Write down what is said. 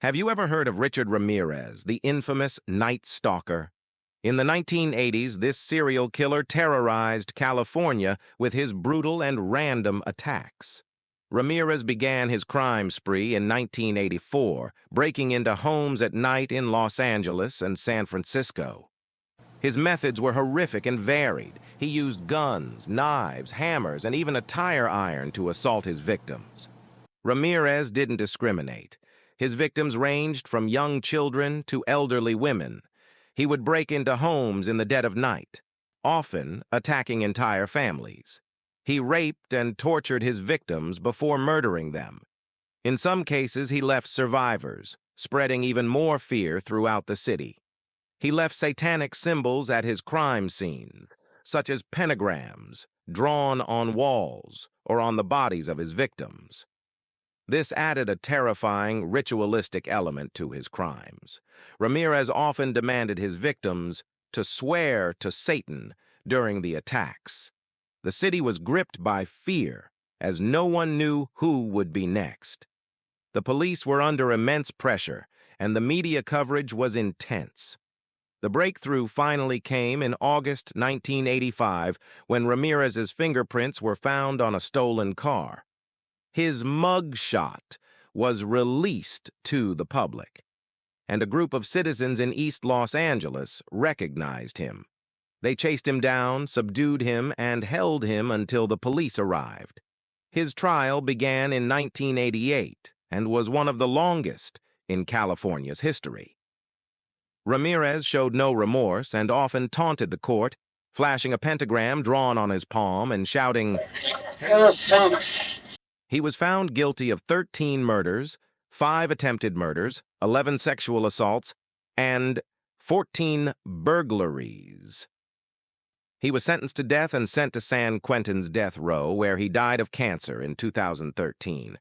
Have you ever heard of Richard Ramirez, the infamous Night Stalker? In the 1980s, this serial killer terrorized California with his brutal and random attacks. Ramirez began his crime spree in 1984, breaking into homes at night in Los Angeles and San Francisco. His methods were horrific and varied. He used guns, knives, hammers, and even a tire iron to assault his victims. Ramirez didn't discriminate. His victims ranged from young children to elderly women. He would break into homes in the dead of night, often attacking entire families. He raped and tortured his victims before murdering them. In some cases, he left survivors, spreading even more fear throughout the city. He left satanic symbols at his crime scenes, such as pentagrams drawn on walls or on the bodies of his victims. This added a terrifying, ritualistic element to his crimes. Ramirez often demanded his victims to swear to Satan during the attacks. The city was gripped by fear, as no one knew who would be next. The police were under immense pressure, and the media coverage was intense. The breakthrough finally came in August 1985, when Ramirez's fingerprints were found on a stolen car. His mug shot was released to the public, and a group of citizens in East Los Angeles recognized him. They chased him down, subdued him, and held him until the police arrived. His trial began in 1988 and was one of the longest in California's history. Ramirez showed no remorse and often taunted the court, flashing a pentagram drawn on his palm and shouting, "Gruesome." He was found guilty of 13 murders, 5 attempted murders, 11 sexual assaults, and 14 burglaries. He was sentenced to death and sent to San Quentin's death row, where he died of cancer in 2013.